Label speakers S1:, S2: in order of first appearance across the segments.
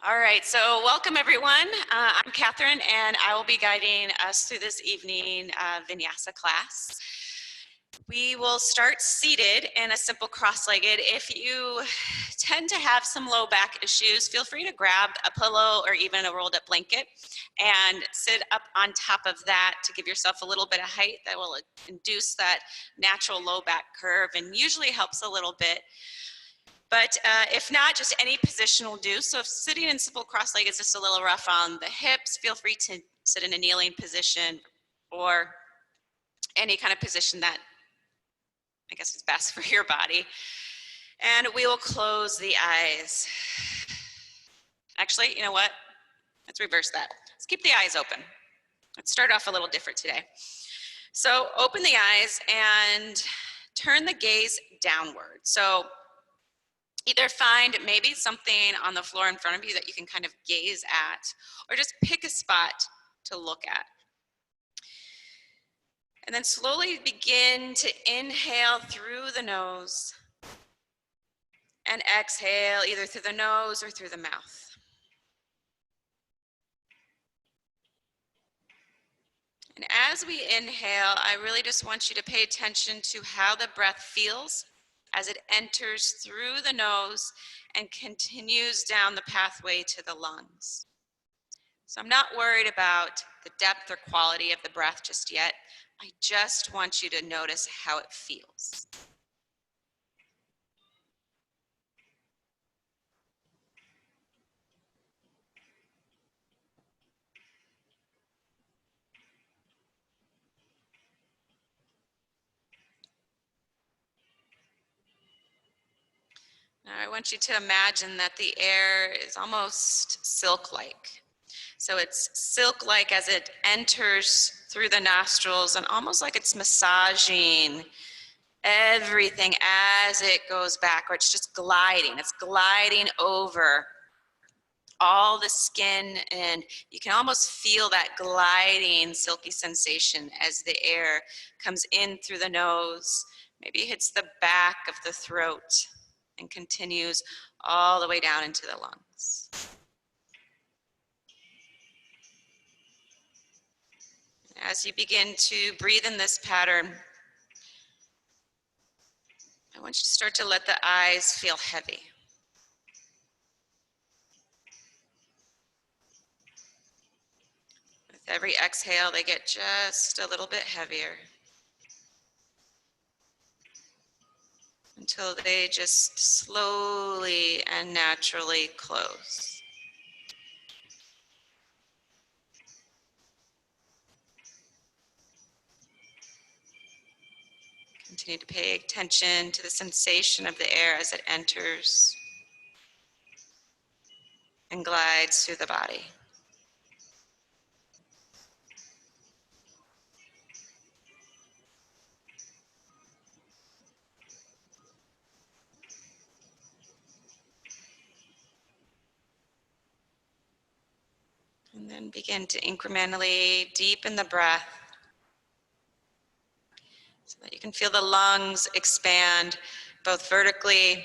S1: All right, so welcome everyone. I'm Catherine and I will be guiding us through this evening Vinyasa class. We will start seated in a simple cross-legged. If you tend to have some low back issues, feel free to grab a pillow or even a rolled up blanket and sit up on top of that to give yourself a little bit of height. That will induce that natural low back curve and usually helps a little bit. But if not, just any position will do. So if sitting in simple cross-legged is just a little rough on the hips, feel free to sit in a kneeling position or any kind of position that I guess is best for your body. And we will close the eyes. Actually, you know what? Let's reverse that. Let's keep the eyes open. Let's start off a little different today. So open the eyes and turn the gaze downward. So either find maybe something on the floor in front of you that you can kind of gaze at, or just pick a spot to look at. And then slowly begin to inhale through the nose and exhale either through the nose or through the mouth. And as we inhale, I really just want you to pay attention to how the breath feels as it enters through the nose and continues down the pathway to the lungs. So I'm not worried about the depth or quality of the breath just yet. I just want you to notice how it feels. Now I want you to imagine that the air is almost silk-like. So it's silk-like as it enters through the nostrils and almost like it's massaging everything as it goes back, or it's just gliding. It's gliding over all the skin, and you can almost feel that gliding silky sensation as the air comes in through the nose, maybe hits the back of the throat and continues all the way down into the lungs. As you begin to breathe in this pattern, I want you to start to let the eyes feel heavy. With every exhale, they get just a little bit heavier until they just slowly and naturally close. Continue to pay attention to the sensation of the air as it enters and glides through the body. And then begin to incrementally deepen the breath so that you can feel the lungs expand both vertically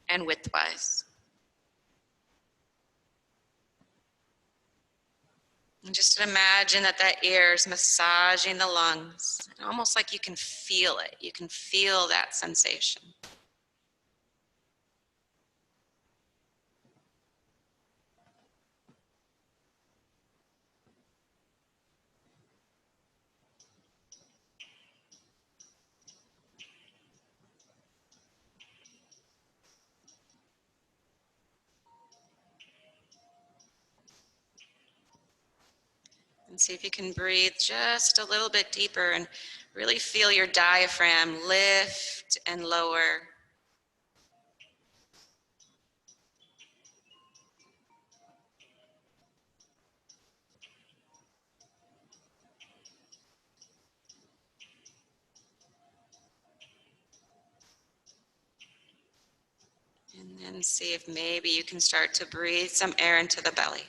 S1: and widthwise. And just imagine that air is massaging the lungs, almost like you can feel it. You can feel that sensation. And see if you can breathe just a little bit deeper and really feel your diaphragm lift and lower. And then see if maybe you can start to breathe some air into the belly.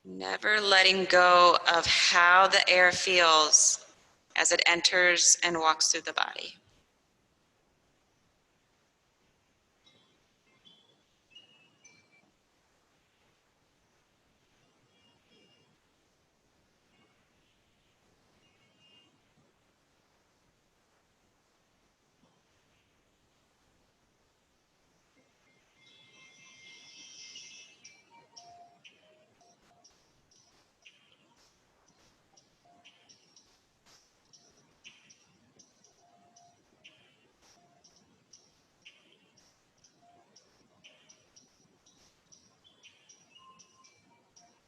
S1: Never letting go of how the air feels as it enters and walks through the body.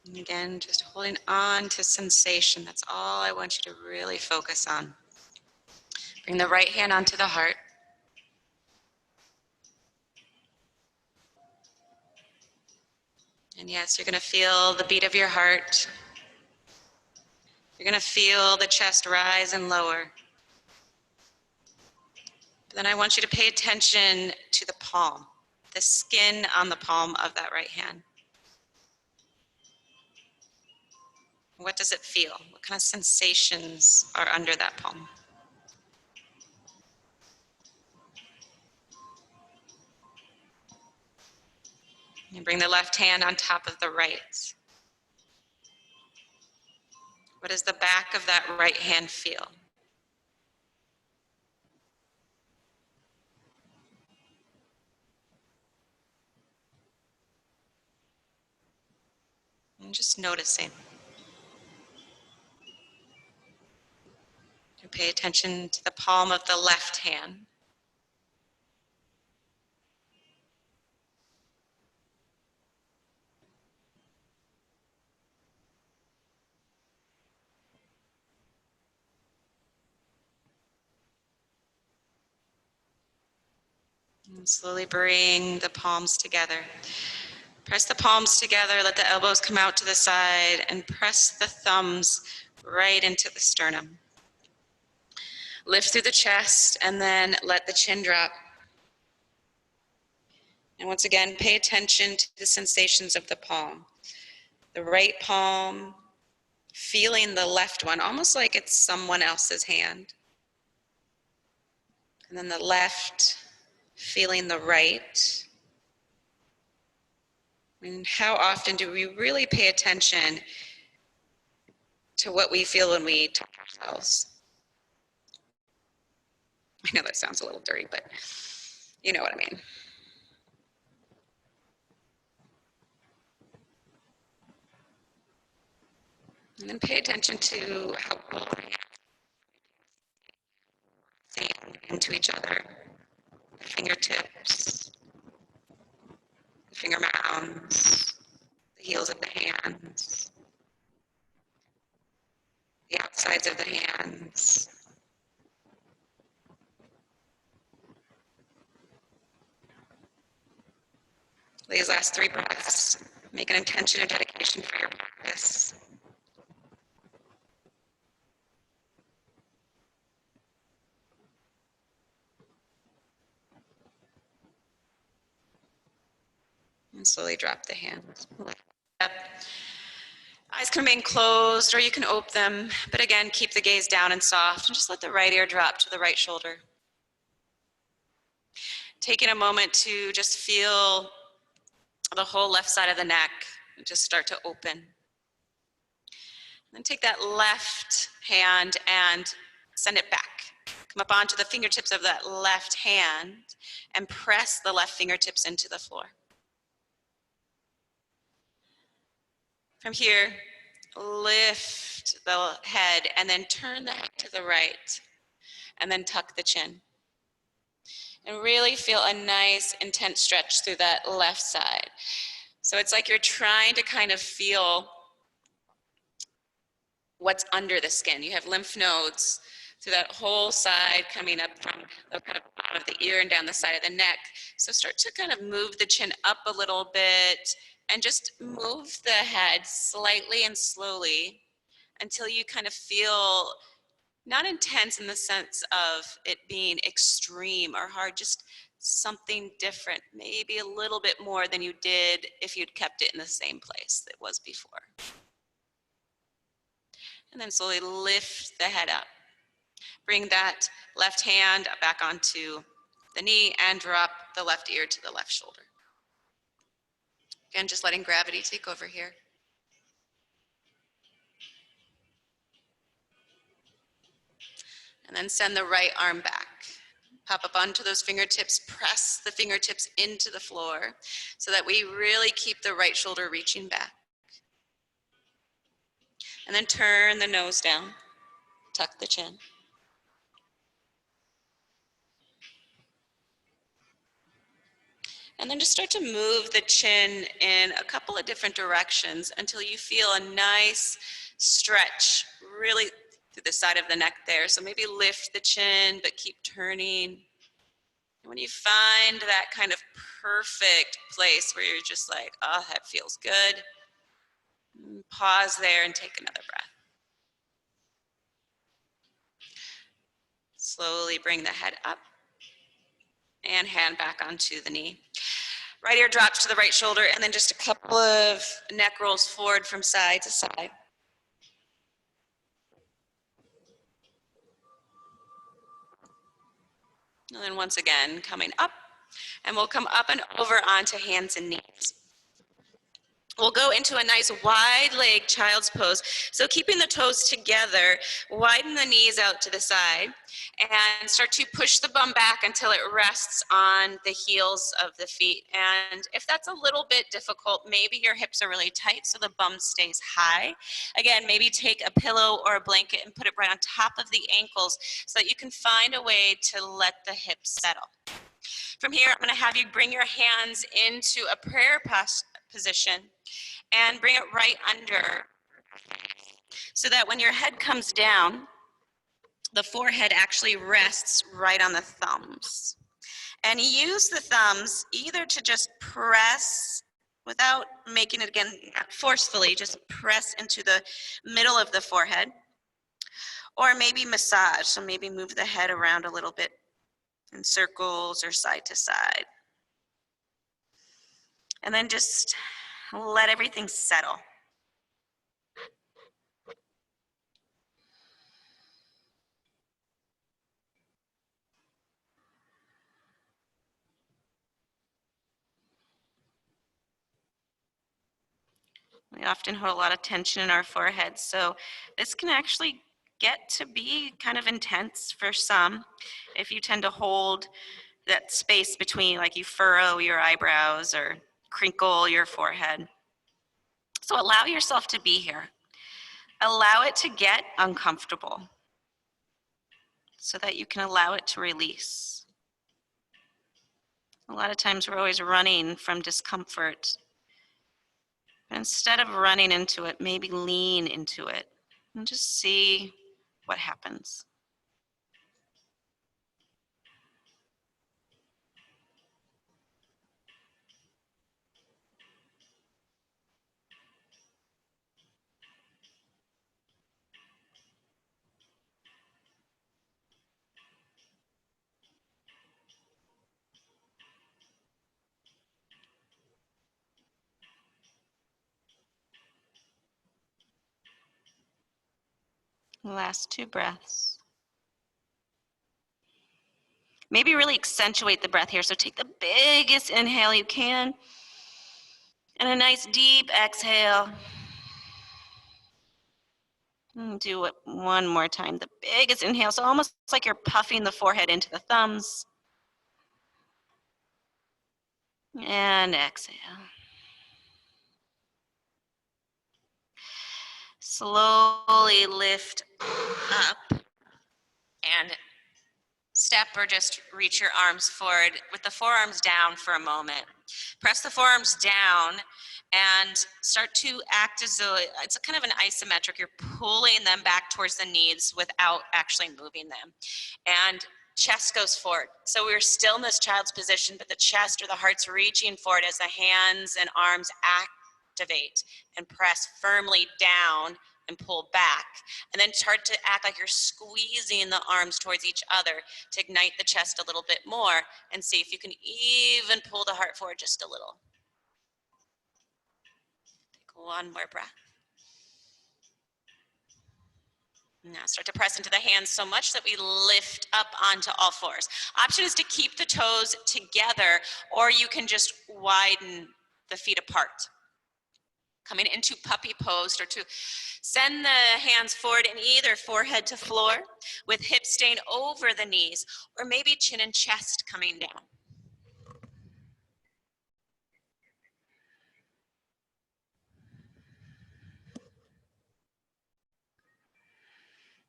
S1: And again, just holding on to sensation. That's all I want you to really focus on. Bring the right hand onto the heart. And yes, you're going to feel the beat of your heart. You're going to feel the chest rise and lower. But then I want you to pay attention to the palm, the skin on the palm of that right hand. What does it feel? What kind of sensations are under that palm? You bring the left hand on top of the right. What does the back of that right hand feel? And just noticing. You pay attention to the palm of the left hand. And slowly bring the palms together. Press the palms together, let the elbows come out to the side, and press the thumbs right into the sternum. Lift through the chest, and then let the chin drop. And once again, pay attention to the sensations of the palm. The right palm, feeling the left one, almost like it's someone else's hand. And then the left, feeling the right. And how often do we really pay attention to what we feel when we touch ourselves? I know that sounds a little dirty, but you know what I mean. And then pay attention to how well we are into each other. The fingertips, the finger mounds, the heels of the hands, the outsides of the hands. These last 3 breaths, make an intention and dedication for your practice. And slowly drop the hands. Eyes can remain closed or you can open them, but again, keep the gaze down and soft and just let the right ear drop to the right shoulder. Taking a moment to just feel the whole left side of the neck just start to open. And then take that left hand and send it back. Come up onto the fingertips of that left hand and press the left fingertips into the floor. From here, lift the head and then turn the head to the right and then tuck the chin. And really feel a nice intense stretch through that left side. So it's like you're trying to kind of feel what's under the skin. You have lymph nodes through that whole side coming up from the kind of bottom of the ear and down the side of the neck. So start to kind of move the chin up a little bit and just move the head slightly and slowly until you kind of feel not intense in the sense of it being extreme or hard, just something different, maybe a little bit more than you did if you'd kept it in the same place that it was before. And then slowly lift the head up. Bring that left hand back onto the knee and drop the left ear to the left shoulder. Again, just letting gravity take over here. And then send the right arm back. Pop up onto those fingertips, press the fingertips into the floor so that we really keep the right shoulder reaching back. And then turn the nose down, tuck the chin. And then just start to move the chin in a couple of different directions until you feel a nice stretch really through the side of the neck there. So maybe lift the chin, but keep turning. When you find that kind of perfect place where you're just like, oh, that feels good, pause there and take another breath. Slowly bring the head up and hand back onto the knee. Right ear drops to the right shoulder, and then just a couple of neck rolls forward from side to side. And then once again, coming up, and we'll come up and over onto hands and knees. We'll go into a nice wide leg child's pose. So keeping the toes together, widen the knees out to the side, and start to push the bum back until it rests on the heels of the feet. And if that's a little bit difficult, maybe your hips are really tight so the bum stays high. Again, maybe take a pillow or a blanket and put it right on top of the ankles so that you can find a way to let the hips settle. From here, I'm going to have you bring your hands into a prayer position and bring it right under so that when your head comes down, the forehead actually rests right on the thumbs. And use the thumbs either to just press without making it, again, forcefully, just press into the middle of the forehead, or maybe massage, so maybe move the head around a little bit in circles or side to side. And then just let everything settle. We often hold a lot of tension in our foreheads, so this can actually get to be kind of intense for some if you tend to hold that space between, like you furrow your eyebrows or crinkle your forehead. So allow yourself to be here. Allow it to get uncomfortable so that you can allow it to release. A lot of times we're always running from discomfort. Instead of running into it, maybe lean into it and just see what happens. Last 2 breaths. Maybe really accentuate the breath here. So take the biggest inhale you can and a nice deep exhale. And do it one more time. The biggest inhale. So almost like you're puffing the forehead into the thumbs. And exhale. Slowly lift up and step or just reach your arms forward with the forearms down for a moment. Press the forearms down and start to act as though it's kind of an isometric. You're pulling them back towards the knees without actually moving them. And chest goes forward. So we're still in this child's position, but the chest or the heart's reaching forward as the hands and arms activate and press firmly down and pull back. And then start to act like you're squeezing the arms towards each other to ignite the chest a little bit more and see if you can even pull the heart forward just a little. Take one more breath. Now start to press into the hands so much that we lift up onto all fours. Option is to keep the toes together, or you can just widen the feet apart. Coming into puppy pose, start to send the hands forward in either forehead to floor with hips staying over the knees, or maybe chin and chest coming down.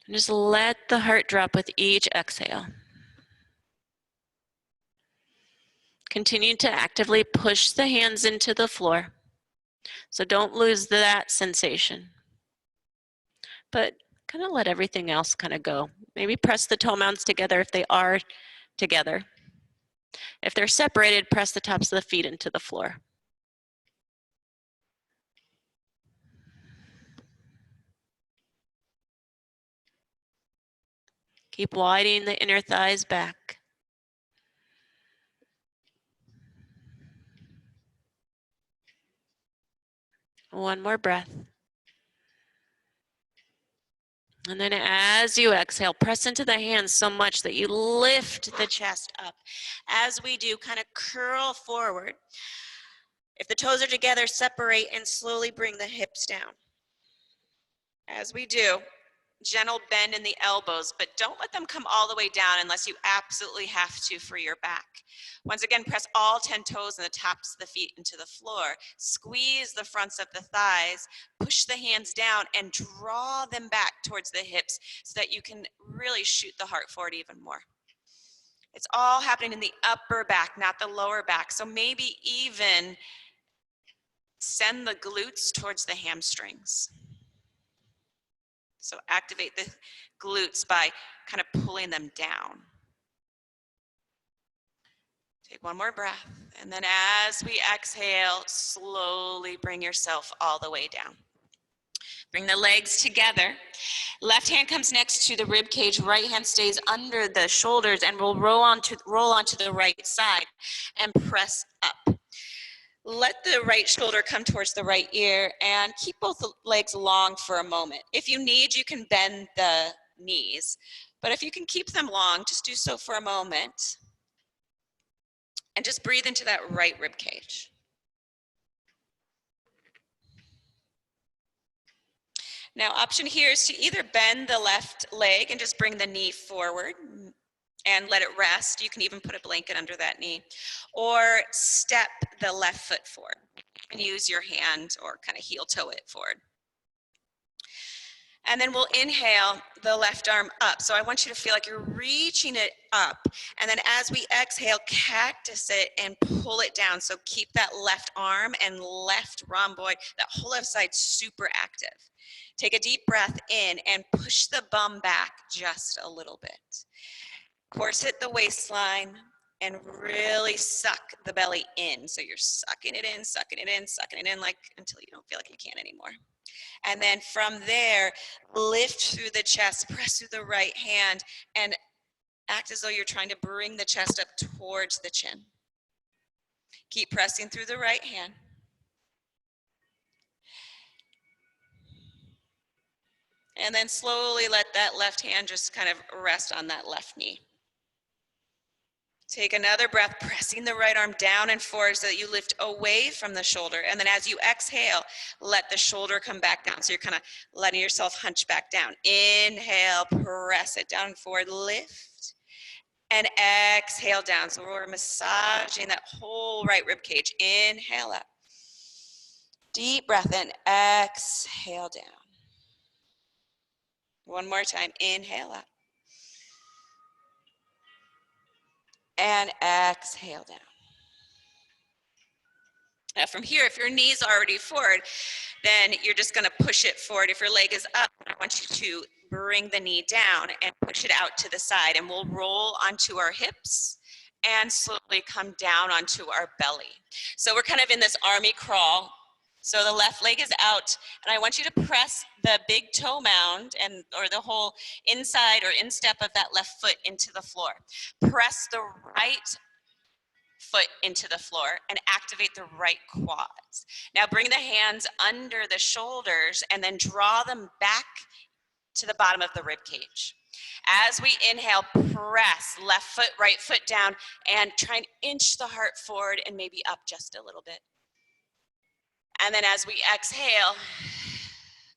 S1: And just let the heart drop with each exhale.
S2: Continue to actively push the hands into the floor. So don't lose that sensation. But kind of let everything else kind of go. Maybe press the toe mounds together if they are together. If they're separated, press the tops of the feet into the floor. Keep widening the inner thighs back. One more breath. And then as you exhale, press into the hands so much that you lift the chest up. As we do, kind of curl forward. If the toes are together, separate and slowly bring the hips down. As we do, gentle bend in the elbows, but don't let them come all the way down unless you absolutely have to for your back. Once again, press all 10 toes and the tops of the feet into the floor. Squeeze the fronts of the thighs, push the hands down and draw them back towards the hips so that you can really shoot the heart forward even more. It's all happening in the upper back, not the lower back. So maybe even send the glutes towards the hamstrings. So activate the glutes by kind of pulling them down. Take one more breath. And then as we exhale, slowly bring yourself all the way down. Bring the legs together. Left hand comes next to the rib cage. Right hand stays under the shoulders and we'll roll onto the right side and press up. Let the right shoulder come towards the right ear and keep both legs long for a moment. If you need, you can bend the knees, but if you can keep them long, just do so for a moment. And just breathe into that right rib cage. Now, option here is to either bend the left leg and just bring the knee forward and let it rest. You can even put a blanket under that knee, or step the left foot forward and use your hand or kind of heel toe it forward. And then we'll inhale the left arm up. So I want you to feel like you're reaching it up. And then as we exhale, cactus it and pull it down. So keep that left arm and left rhomboid, that whole left side super active. Take a deep breath in and push the bum back just a little bit. Force hit the waistline and really suck the belly in. So you're sucking it in, sucking it in, sucking it in like until you don't feel like you can anymore. And then from there, lift through the chest, press through the right hand, and act as though you're trying to bring the chest up towards the chin. Keep pressing through the right hand. And then slowly let that left hand just kind of rest on that left knee. Take another breath, pressing the right arm down and forward so that you lift away from the shoulder. And then as you exhale, let the shoulder come back down. So you're kind of letting yourself hunch back down. Inhale, press it down and forward, lift. And exhale down. So we're massaging that whole right rib cage. Inhale up. Deep breath in, exhale down. One more time, inhale up. And exhale down. Now from here, if your knee's already forward, then you're just gonna push it forward. If your leg is up, I want you to bring the knee down and push it out to the side, and we'll roll onto our hips and slowly come down onto our belly. So we're kind of in this army crawl. So the left leg is out, and I want you to press the big toe mound or the whole inside or instep of that left foot into the floor. Press the right foot into the floor and activate the right quads. Now bring the hands under the shoulders and then draw them back to the bottom of the rib cage. As we inhale, press left foot, right foot down, and try and inch the heart forward and maybe up just a little bit. And then as we exhale,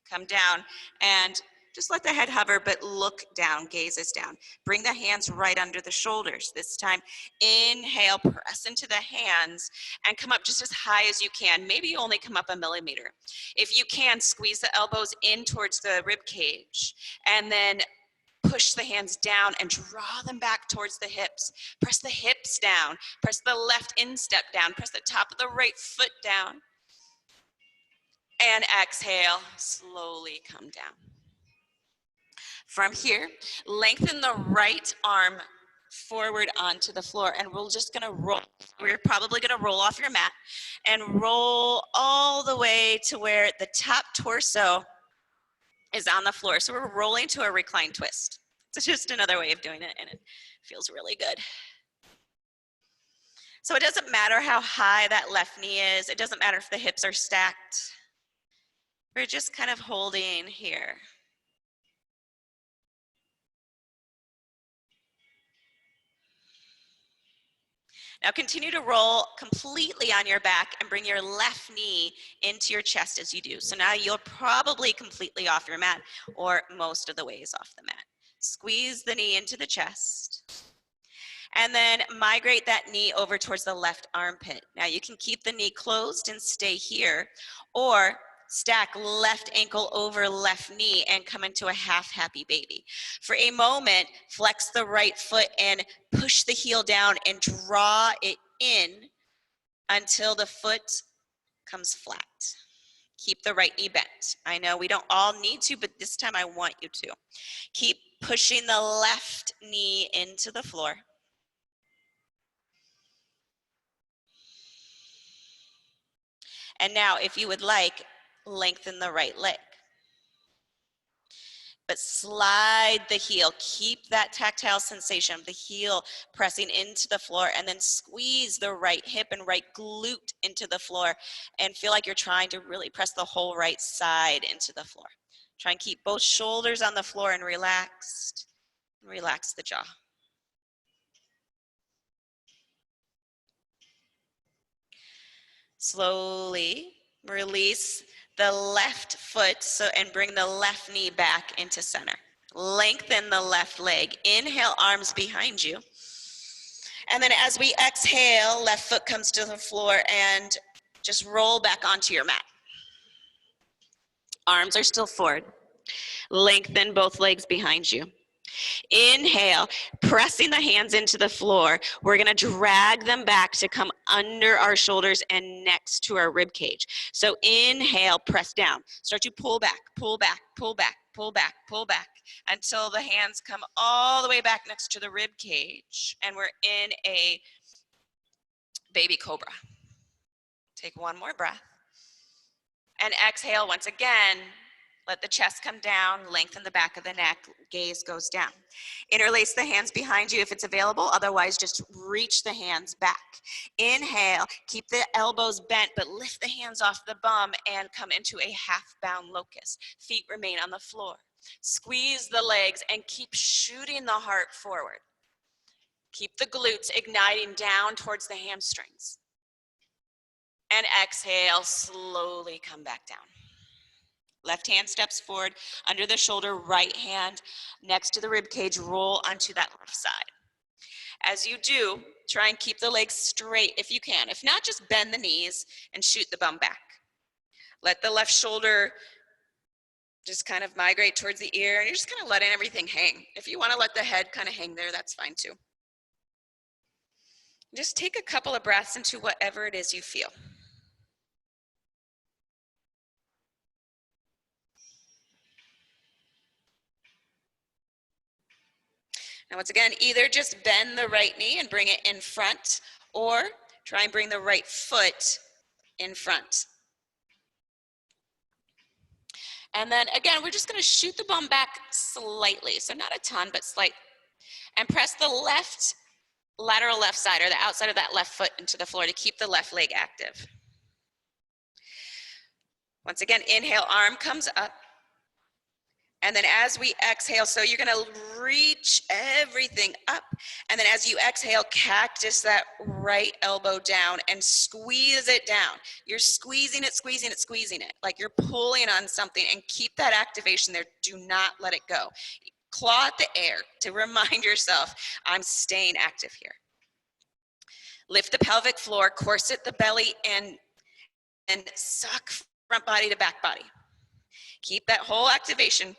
S2: come down and just let the head hover, but look down, gaze is down. Bring the hands right under the shoulders. This time, inhale, press into the hands and come up just as high as you can. Maybe you only come up a millimeter. If you can, squeeze the elbows in towards the rib cage and then
S1: push the hands down and draw them back towards the hips. Press the hips down. Press the left instep down. Press the top of the right foot down. And exhale, slowly come down. From here, lengthen the right arm forward onto the floor, and we're just gonna roll. We're probably gonna roll off your mat and roll all the way to where the top torso is on the floor. So we're rolling to a reclined twist. It's just another way of doing it, and it feels really good. So it doesn't matter how high that left knee is. It doesn't matter if the hips are stacked. We're just kind of holding here. Now continue to roll completely on your back and bring your left knee into your chest as you do. So now you're probably completely off your mat or most of the ways off the mat. Squeeze the knee into the chest. And then migrate that knee over towards the left armpit. Now you can keep the knee closed and stay here, or stack left ankle over left knee and come into a half happy baby. For a moment, flex the right foot and push the heel down and draw it in until the foot comes flat. Keep the right knee bent. I know we don't all need to, but this time I want you to. Keep pushing the left knee into the floor. And now, if you would like, lengthen the right leg. But slide the heel. Keep that tactile sensation of the heel pressing into the floor, and then squeeze the right hip and right glute into the floor and feel like you're trying to really press the whole right side into the floor. Try and keep both shoulders on the floor and relaxed. Relax the jaw. Slowly release the left foot and bring the left knee back into center. Lengthen the left leg. Inhale, arms behind you. And then as we exhale, left foot comes to the floor and just roll back onto your mat. Arms are still forward. Lengthen both legs behind you. Inhale, pressing the hands into the floor. We're gonna drag them back to come under our shoulders and next to our rib cage. So inhale, press down. Start to pull back, pull back, pull back, pull back, pull back, until the hands come all the way back next to the rib cage. And we're in a baby cobra. Take one more breath. And exhale once again. Let the chest come down, lengthen the back of the neck, gaze goes down. Interlace the hands behind you if it's available, otherwise just reach the hands back. Inhale, keep the elbows bent, but lift the hands off the bum and come into a half bound locust. Feet remain on the floor. Squeeze the legs and keep shooting the heart forward. Keep the glutes igniting down towards the hamstrings. And exhale, slowly come back down. Left hand steps forward, under the shoulder, right hand next to the rib cage, roll onto that left side. As you do, try and keep the legs straight if you can. If not, just bend the knees and shoot the bum back. Let the left shoulder just kind of migrate towards the ear, and you're just kind of letting everything hang. If you want to let the head kind of hang there, that's fine too. Just take a couple of breaths into whatever it is you feel. Now once again, either just bend the right knee and bring it in front, or try and bring the right foot in front. And then again, we're just gonna shoot the bum back slightly, so not a ton, but slight. And press the left lateral left side, or the outside of that left foot, into the floor to keep the left leg active. Once again, inhale, arm comes up. And then as we exhale, so you're gonna reach everything up. And then as you exhale, cactus that right elbow down and squeeze it down. You're squeezing it, squeezing it, squeezing it, like you're pulling on something, and keep that activation there. Do not let it go. Claw at the air to remind yourself, I'm staying active here. Lift the pelvic floor, corset the belly, and suck front body to back body. Keep that whole activation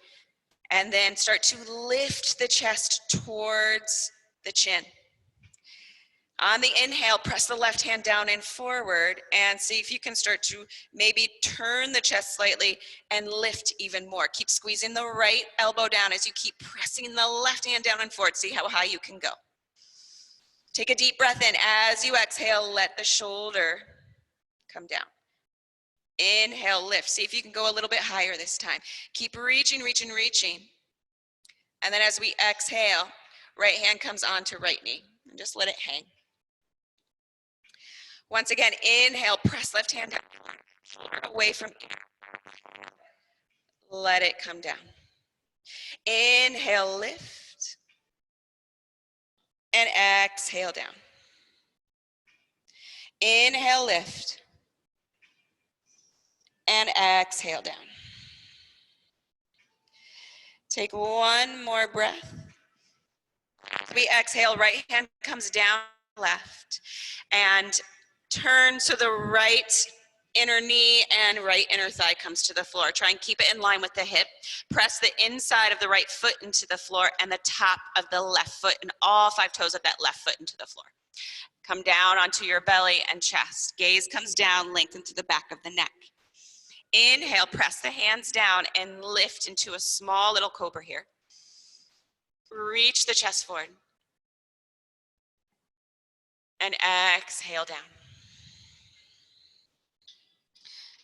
S2: And then start to lift the chest towards the chin. On the inhale, press the left hand down and forward and see if you can start to maybe turn the chest slightly and lift even more. Keep squeezing the right elbow down as you keep pressing the left hand down and forward. See how high you can go. Take a deep breath in. As you exhale, let the shoulder come down. Inhale, lift. See if you can go a little bit higher this time. Keep reaching, reaching, reaching. And then as we exhale, right hand comes onto right knee and just let it hang. Once again, inhale, press left hand down, away from air. Let it come down. Inhale, lift. And exhale down. Inhale, lift. And exhale down. Take one more breath. As we exhale, right hand comes down, left. And turn so the right inner knee and right inner thigh comes to the floor. Try and keep it in line with the hip. Press the inside of the right foot into the floor and the top of the left foot and all 5 toes of that left foot into the floor. Come down onto your belly and chest. Gaze comes down, lengthen to the back of the neck. Inhale, press the hands down and lift into a small little cobra here. Reach the chest forward. And exhale down.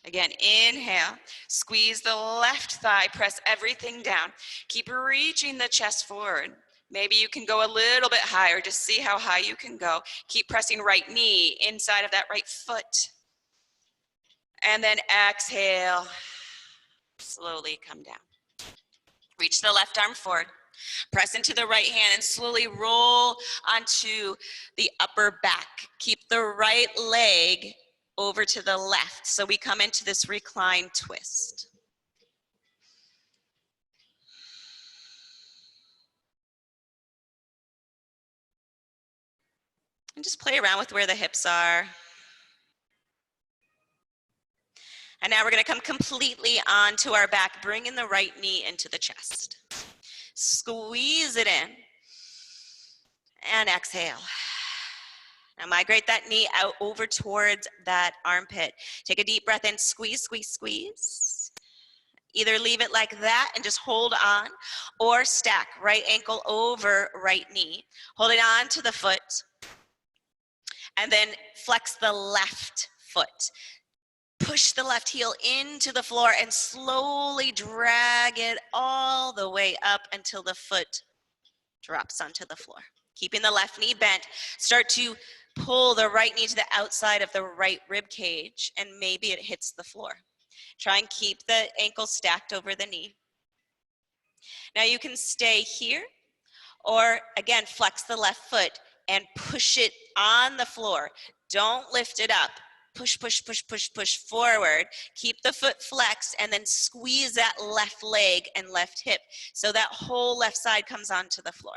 S2: Again, inhale, squeeze the left thigh, press everything down. Keep reaching the chest forward. Maybe you can go a little bit higher, just see how high you can go. Keep pressing right knee inside of that right foot. And then exhale, slowly come down. Reach the left arm forward. Press into the right hand and slowly roll onto the upper back. Keep the right leg over to the left. So we come into this recline twist. And just play around with where the hips are. And now we're going to come completely onto our back, bringing the right knee into the chest. Squeeze it in. And exhale. Now migrate that knee out over towards that armpit. Take a deep breath in, squeeze, squeeze, squeeze. Either leave it like that and just hold on, or stack right ankle over right knee, holding on to the foot, and then flex the left foot. Push the left heel into the floor and slowly drag it all the way up until the foot drops onto the floor. Keeping the left knee bent, start to pull the right knee to the outside of the right rib cage, and maybe it hits the floor. Try and keep the ankle stacked over the knee. Now you can stay here, or again, flex the left foot and push it on the floor. Don't lift it up. Push, push, push, push, push forward. Keep the foot flexed and then squeeze that left leg and left hip so that whole left side comes onto the floor.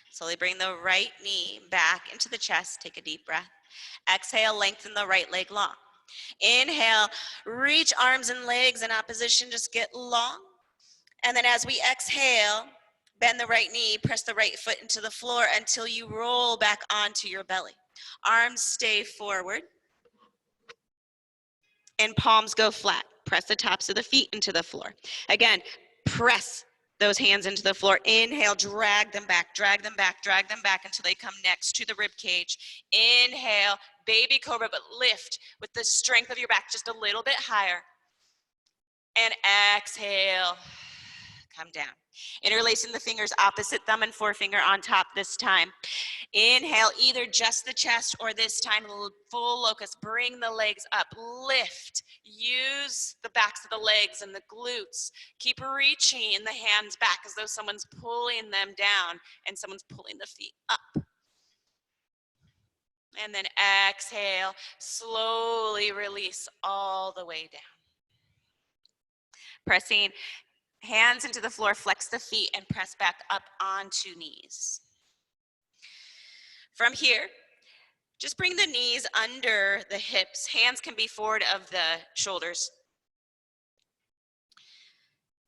S2: Slowly bring the right knee back into the chest. Take a deep breath. Exhale, lengthen the right leg long. Inhale, reach arms and legs in opposition, just get long. And then as we exhale, bend the right knee, press the right foot into the floor until you roll back onto your belly. Arms stay forward. And palms go flat. Press the tops of the feet into the floor. Again, press those hands into the floor. Inhale, drag them back, drag them back, drag them back until they come next to the rib cage. Inhale, baby cobra, but lift with the strength of your back just a little bit higher. And exhale, come down. Interlacing the fingers, opposite thumb and forefinger on top this time. Inhale, either just the chest or this time full locust. Bring the legs up, lift. Use the backs of the legs and the glutes. Keep reaching the hands back as though someone's pulling them down and someone's pulling the feet up. And then exhale, slowly release all the way down. Pressing
S1: Hands into the floor, flex the feet and press back up onto knees. From here, just bring the knees under the hips. Hands can be forward of the shoulders.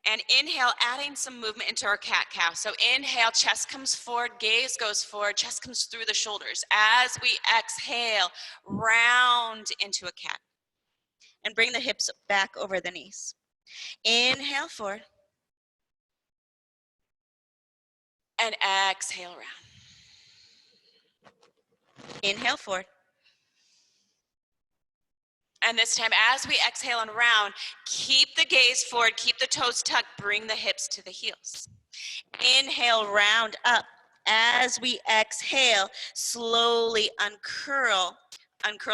S1: And inhale, adding some movement into our cat-cow. So inhale, chest comes forward, gaze goes forward, chest comes through the shoulders. As we exhale, round into a cat. And bring the hips back over the knees. Inhale forward. And exhale round. Inhale forward. And this time, as we exhale and round, keep the gaze forward, keep the toes tucked, bring the hips to the heels. Inhale, round up. As we exhale, slowly uncurl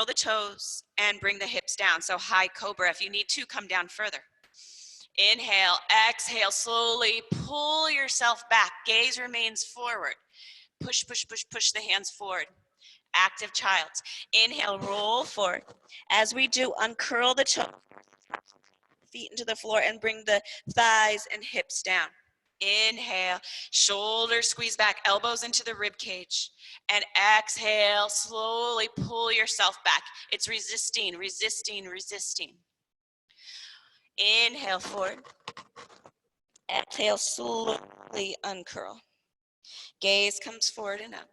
S1: the toes and bring the hips down. So high cobra. If you need to, come down further. Inhale, exhale, slowly pull yourself back. Gaze remains forward. Push, push, push, push the hands forward. Active child. Inhale, roll forward. As we do, uncurl the toes, feet into the floor, and bring the thighs and hips down. Inhale, shoulders squeeze back, elbows into the rib cage. And exhale, slowly pull yourself back. It's resisting, resisting, resisting. Inhale forward. Exhale, slowly uncurl. Gaze comes forward and up.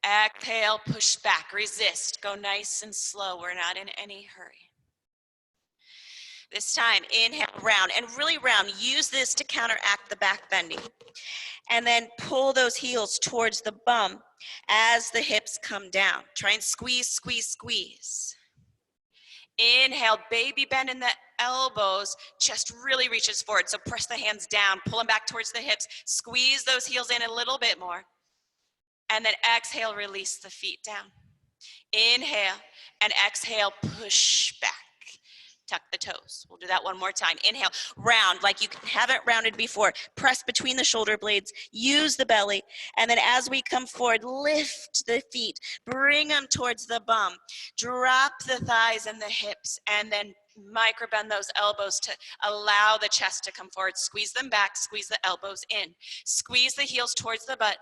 S1: Exhale, push back, resist. Go nice and slow. We're not in any hurry. This time, inhale, round, and really round. Use this to counteract the back bending. And then pull those heels towards the bum as the hips come down. Try and squeeze, squeeze, squeeze. Inhale, baby bend in the elbows. Chest really reaches forward, so press the hands down. Pull them back towards the hips. Squeeze those heels in a little bit more. And then exhale, release the feet down. Inhale and exhale, push back. Tuck the toes. We'll do that one more time. Inhale, round like you haven't rounded before. Press between the shoulder blades. Use the belly. And then as we come forward, lift the feet. Bring them towards the bum. Drop the thighs and the hips. And then micro bend those elbows to allow the chest to come forward. Squeeze them back. Squeeze the elbows in. Squeeze the heels towards the butt.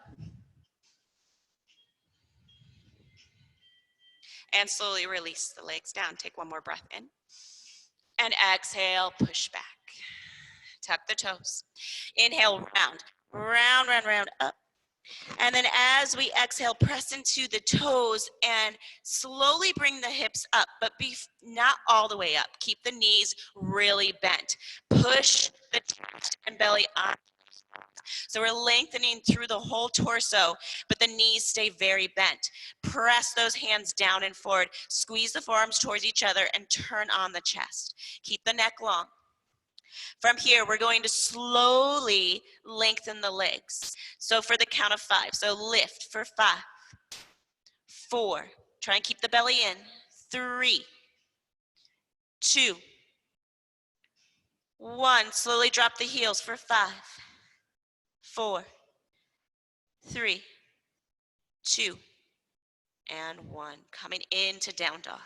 S1: And slowly release the legs down. Take one more breath in. And exhale, push back. Tuck the toes. Inhale, round. Round, round, round, up. And then as we exhale, press into the toes and slowly bring the hips up, but be not all the way up. Keep the knees really bent. Push the chest and belly up. So we're lengthening through the whole torso, but the knees stay very bent. Press those hands down and forward. Squeeze the forearms towards each other and turn on the chest. Keep the neck long. From here, we're going to slowly lengthen the legs. So for the count of 5, so lift for 5, 4, try and keep the belly in, 3, 2, 1, slowly drop the heels for 5, 4, 3, 2, and 1. Coming into down dog.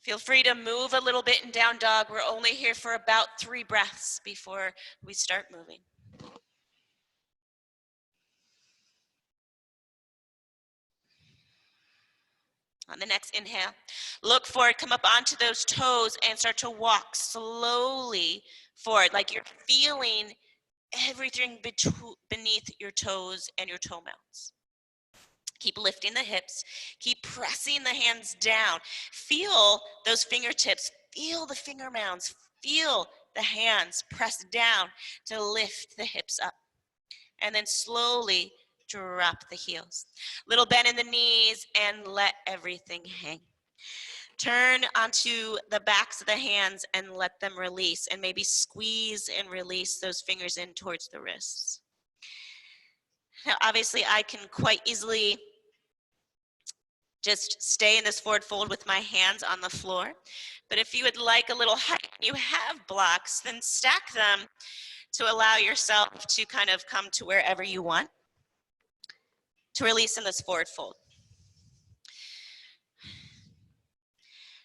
S1: Feel free to move a little bit in down dog. We're only here for about 3 breaths before we start moving. On the next inhale, look forward, come up onto those toes and start to walk slowly forward, like you're feeling everything beneath your toes and your toe mounts. Keep lifting the hips, keep pressing the hands down. Feel those fingertips, feel the finger mounds, feel the hands press down to lift the hips up. And then slowly drop the heels. Little bend in the knees and let everything hang. Turn onto the backs of the hands and let them release, and maybe squeeze and release those fingers in towards the wrists. Now, obviously, I can quite easily just stay in this forward fold with my hands on the floor. But if you would like a little height, you have blocks, then stack them to allow yourself to kind of come to wherever you want to release in this forward fold.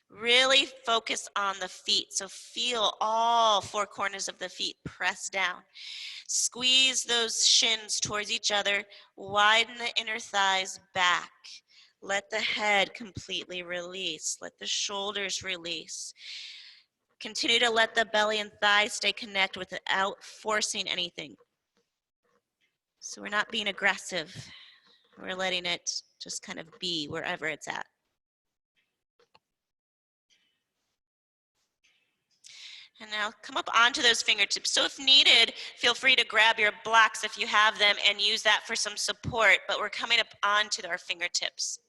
S2: Really focus on the feet. So feel all four corners of the feet press down. Squeeze those shins towards each other. Widen the inner thighs back. Let the head completely release. Let the shoulders release. Continue to let the belly and thighs stay connected without forcing anything. So we're not being aggressive. We're letting it just kind of be wherever it's at. And now come up onto those fingertips. So if needed, feel free to grab your blocks if you have them and use that for some support, but we're coming up onto our fingertips.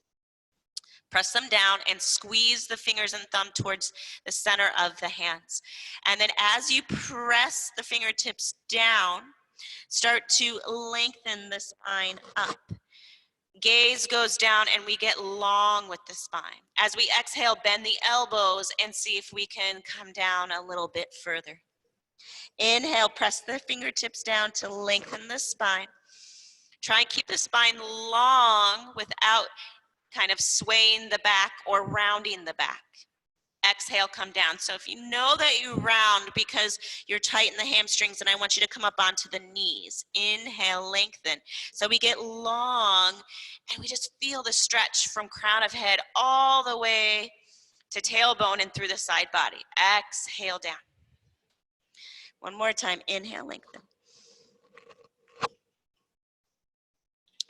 S2: Press them down and squeeze the fingers and thumb towards the center of the hands. And then as you press the fingertips down, start to lengthen the spine up. Gaze goes down and we get long with the spine. As we exhale, bend the elbows and see if we can come down a little bit further. Inhale, press the fingertips down to lengthen the spine. Try and keep the spine long without kind of swaying the back or rounding the back. Exhale, come down. So if you know that you round because you're tight in the hamstrings, and I want you to come up onto the knees. Inhale, lengthen. So we get long and we just feel the stretch from crown of head all the way to tailbone and through the side body. Exhale down. One more time. Inhale, lengthen.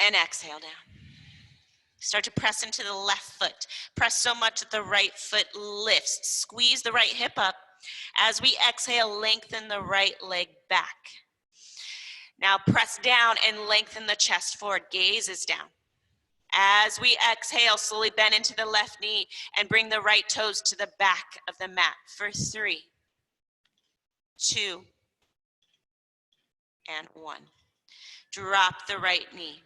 S2: And exhale down. Start to press into the left foot. Press so much that the right foot lifts. Squeeze the right hip up. As we exhale, lengthen the right leg back. Now press down and lengthen the chest forward. Gaze is down. As we exhale, slowly bend into the left knee and bring the right toes to the back of the mat for 3, 2, and 1. Drop the right knee.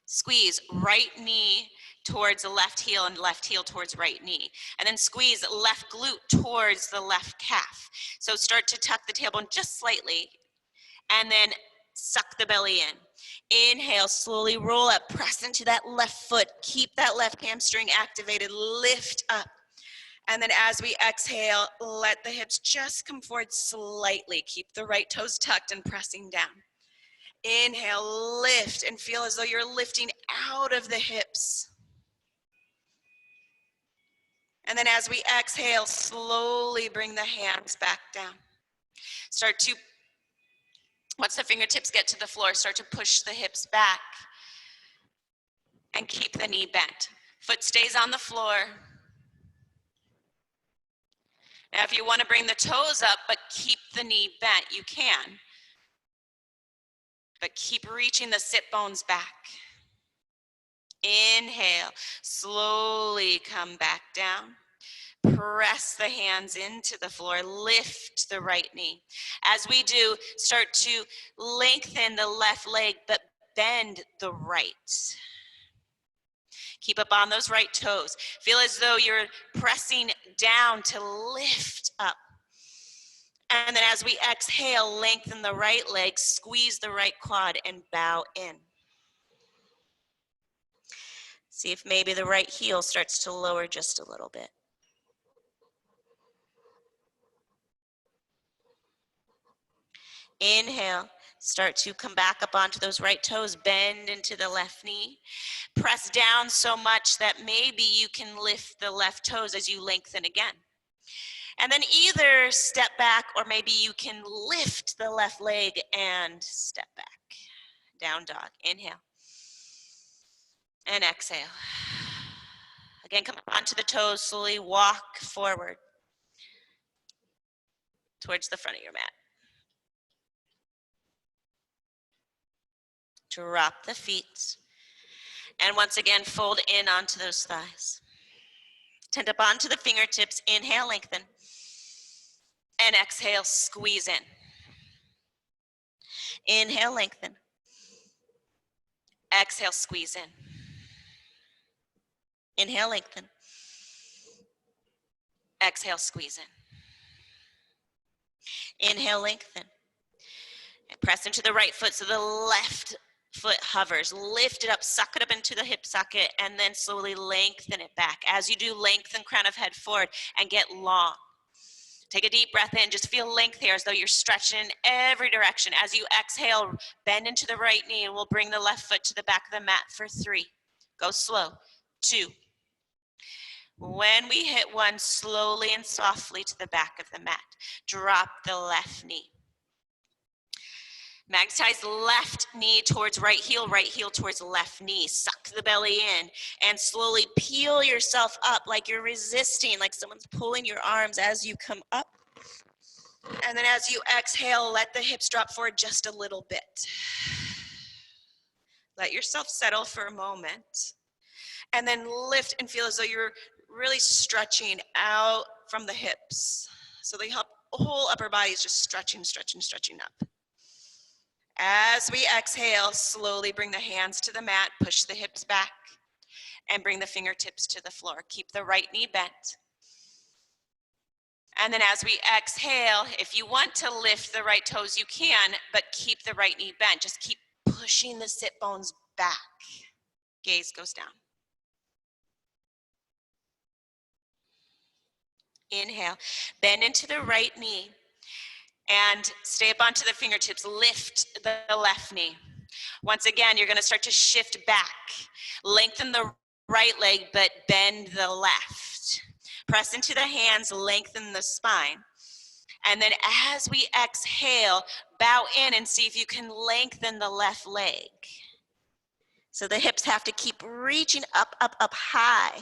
S2: Squeeze right knee towards the left heel and left heel towards right knee. And then squeeze left glute towards the left calf. So start to tuck the tailbone just slightly and then suck the belly in. Inhale, slowly roll up, press into that left foot. Keep that left hamstring activated, lift up. And then as we exhale, let the hips just come forward slightly. Keep the right toes tucked and pressing down. Inhale, lift, and feel as though you're lifting out of the hips. And then as we exhale, slowly bring the hands back down. Start to, once the fingertips get to the floor, start to push the hips back and keep the knee bent. Foot stays on the floor. Now, if you want to bring the toes up but keep the knee bent, you can. But keep reaching the sit bones back. Inhale, slowly come back down. Press the hands into the floor, lift the right knee. As we do, start to lengthen the left leg, but bend the right. Keep up on those right toes. Feel as though you're pressing down to lift up. And then as we exhale, lengthen the right leg, squeeze the right quad, and bow in. See if maybe the right heel starts to lower just a little bit. Inhale, start to come back up onto those right toes, bend into the left knee. Press down so much that maybe you can lift the left toes as you lengthen again. And then either step back or maybe you can lift the left leg and step back. Down dog. Inhale. And exhale. Again, come onto the toes, slowly walk forward towards the front of your mat. Drop the feet. And once again, fold in onto those thighs. Tend up onto the fingertips. Inhale, lengthen. And exhale, squeeze in. Inhale, lengthen. Exhale, squeeze in. Inhale, lengthen. Exhale, squeeze in. Inhale, lengthen. And press into the right foot so the left foot hovers. Lift it up, suck it up into the hip socket, and then slowly lengthen it back. As you do, lengthen crown of head forward and get long. Take a deep breath in, just feel length here as though you're stretching in every direction. As you exhale, bend into the right knee, and we'll bring the left foot to the back of the mat for 3. Go slow. 2. When we hit 1, slowly and softly to the back of the mat. Drop the left knee. Magnetize left knee towards right heel towards left knee. Suck the belly in and slowly peel yourself up like you're resisting, like someone's pulling your arms as you come up. And then as you exhale, let the hips drop forward just a little bit. Let yourself settle for a moment. And then lift and feel as though you're really stretching out from the hips. So the whole upper body is just stretching, stretching, stretching up. As we exhale, slowly bring the hands to the mat, push the hips back, and bring the fingertips to the floor. Keep the right knee bent. And then as we exhale, if you want to lift the right toes, you can, but keep the right knee bent. Just keep pushing the sit bones back. Gaze goes down. Inhale, bend into the right knee and stay up onto the fingertips. Lift the left knee. Once again, you're going to start to shift back. Lengthen the right leg, but bend the left. Press into the hands, lengthen the spine. And then as we exhale, bow in and see if you can lengthen the left leg. So the hips have to keep reaching up, up, up high.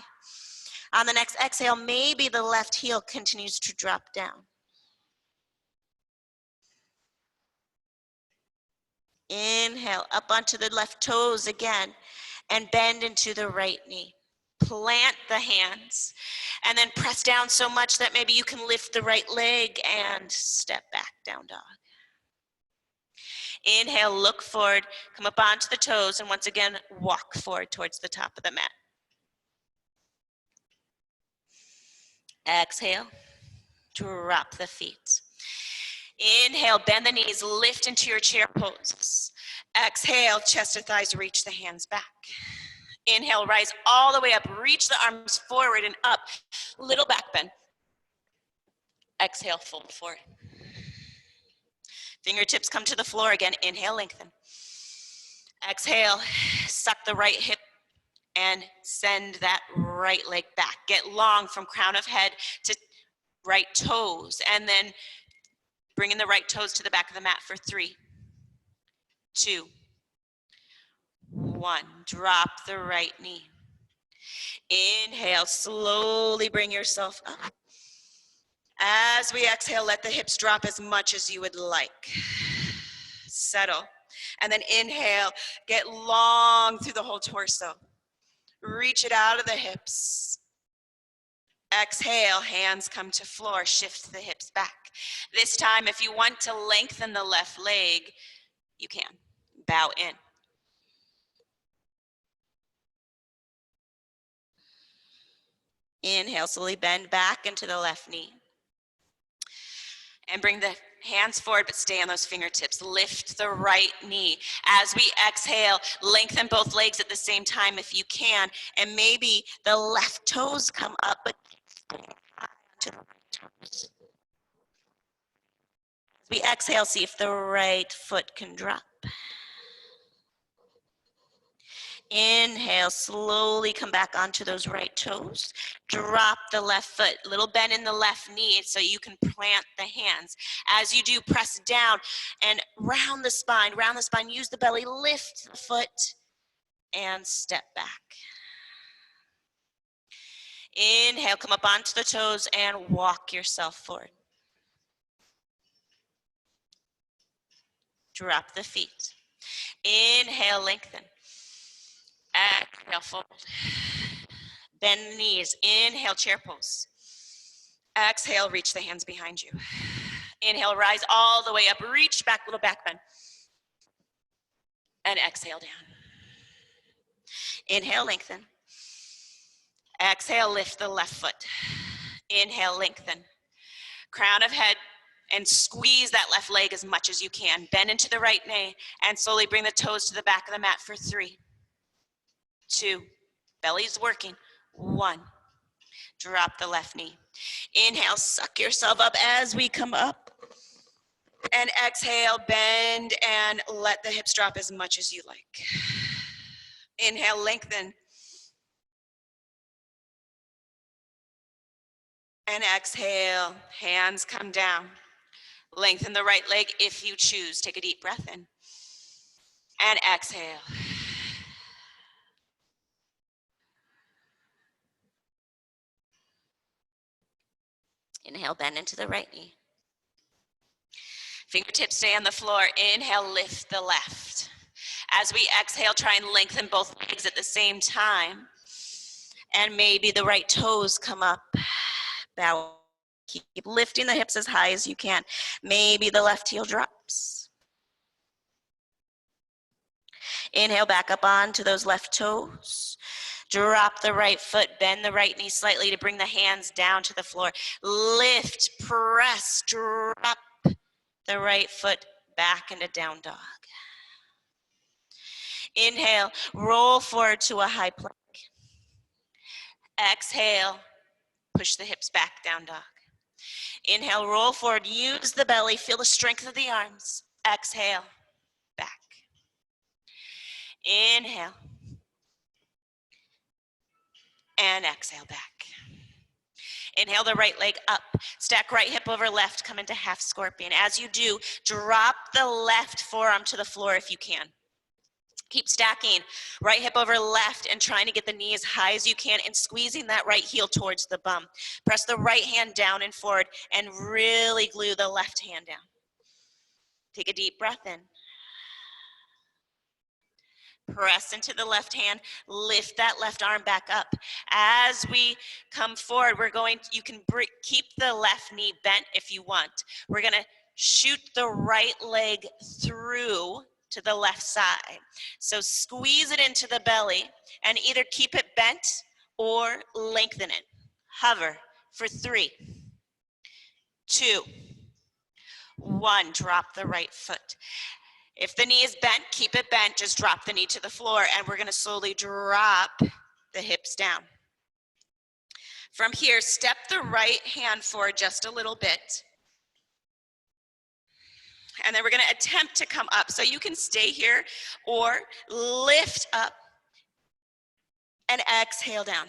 S2: On the next exhale, maybe the left heel continues to drop down. Inhale, up onto the left toes again, and bend into the right knee. Plant the hands, and then press down so much that maybe you can lift the right leg and step back, down dog. Inhale, look forward, come up onto the toes, and once again, walk forward towards the top of the mat. Exhale, drop the feet. Inhale, bend the knees, lift into your chair pose. Exhale, chest or thighs, reach the hands back. Inhale, rise all the way up, reach the arms forward and up, little back bend. Exhale, fold forward. Fingertips come to the floor again, inhale, lengthen. Exhale, suck the right hip and send that right leg back. Get long from crown of head to right toes, and then bringing the right toes to the back of the mat for 3, 2, 1. Drop the right knee. Inhale, slowly bring yourself up. As we exhale, let the hips drop as much as you would like. Settle. And then inhale, get long through the whole torso. Reach it out of the hips. Exhale, hands come to floor, shift the hips back. This time, if you want to lengthen the left leg, you can. Bow in. Inhale, slowly bend back into the left knee. And bring the hands forward, but stay on those fingertips. Lift the right knee. As we exhale, lengthen both legs at the same time if you can. And maybe the left toes come up, but to the right toes. As we exhale, see if the right foot can drop. Inhale, slowly come back onto those right toes. Drop the left foot, little bend in the left knee so you can plant the hands. As you do, press down and round the spine, use the belly, lift the foot, and step back. Inhale, come up onto the toes and walk yourself forward. Drop the feet. Inhale, lengthen. Exhale, fold. Bend the knees. Inhale, chair pose. Exhale, reach the hands behind you. Inhale, rise all the way up. Reach back, little back bend. And exhale down. Inhale, lengthen. Exhale, lift the left foot. Inhale, lengthen. Crown of head
S1: and squeeze that left leg as much as you can. Bend into the right knee and slowly bring the toes to the back of the mat for 3, 2, belly's working, 1. Drop the left knee. Inhale, suck yourself up as we come up. And exhale, bend and let the hips drop as much as you like. Inhale, lengthen. And exhale, hands come down. Lengthen the right leg if you choose. Take a deep breath in. And exhale. Inhale, bend into the right knee. Fingertips stay on the floor. Inhale, lift the left. As we exhale, try and lengthen both legs at the same time. And maybe the right toes come up. Bow. Keep lifting the hips as high as you can. Maybe the left heel drops. Inhale, back up onto those left toes. Drop the right foot, bend the right knee slightly to bring the hands down to the floor. Lift, press, drop the right foot back into down dog. Inhale, roll forward to a high plank. Exhale, push the hips back, down dog. Inhale, roll forward, use the belly, feel the strength of the arms. Exhale, back. Inhale. And exhale, back. Inhale the right leg up. Stack right hip over left, come into half scorpion. As you do, drop the left forearm to the floor if you can. Keep stacking right hip over left and trying to get the knee as high as you can and squeezing that right heel towards the bum. Press the right hand down and forward and really glue the left hand down. Take a deep breath in. Press into the left hand, lift that left arm back up. As we come forward, you can keep the left knee bent if you want. We're gonna shoot the right leg through to the left side. So squeeze it into the belly and either keep it bent or lengthen it. Hover for 3, 2, 1, drop the right foot. If the knee is bent, keep it bent, just drop the knee to the floor, and we're gonna slowly drop the hips down. From here, step the right hand forward just a little bit. And then we're gonna attempt to come up. So you can stay here or lift up and exhale down.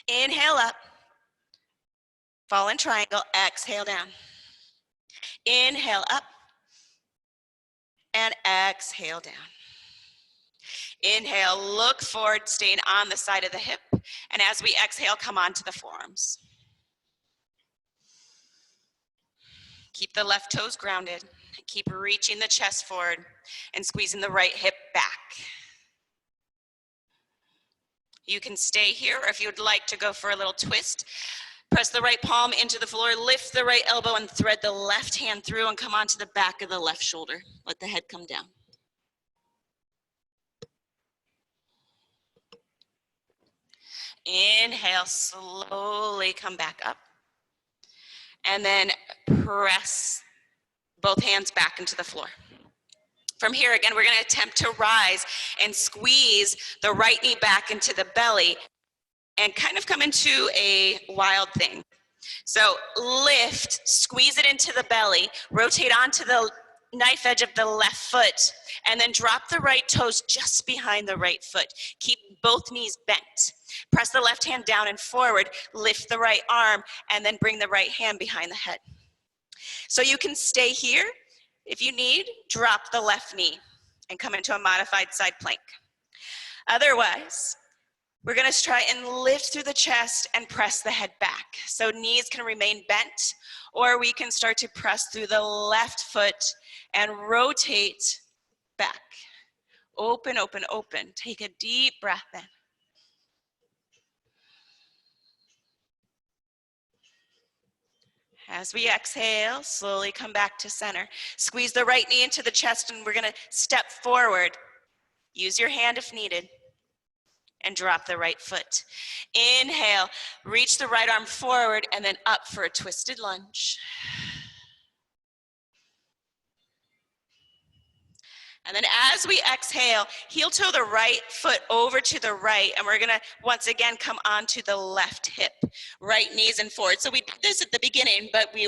S1: Inhale up, fall in triangle, exhale down. Inhale up, and exhale down. Inhale, look forward, staying on the side of the hip. And as we exhale, come onto the forearms. Keep the left toes grounded. Keep reaching the chest forward and squeezing the right hip back. You can stay here, or if you would like to go for a little twist, press the right palm into the floor, lift the right elbow and thread the left hand through and come onto the back of the left shoulder. Let the head come down. Inhale, slowly come back up. And then press both hands back into the floor. From here, again, we're gonna attempt to rise and squeeze the right knee back into the belly and kind of come into a wild thing. So lift, squeeze it into the belly, rotate onto the knife edge of the left foot, and then drop the right toes just behind the right foot. Keep both knees bent. Press the left hand down and forward, lift the right arm, and then bring the right hand behind the head. So you can stay here. If you need, drop the left knee and come into a modified side plank. Otherwise, we're gonna try and lift through the chest and press the head back. So knees can remain bent, or we can start to press through the left foot and rotate back. Open, open, open. Take a deep breath in. As we exhale, slowly come back to center. Squeeze the right knee into the chest and we're gonna step forward. Use your hand if needed. And drop the right foot. Inhale, reach the right arm forward and then up for a twisted lunge.
S2: And then as we exhale, heel toe the right foot over to the right, and we're gonna once again come onto the left hip, right knees and forward. So we did this at the beginning, but we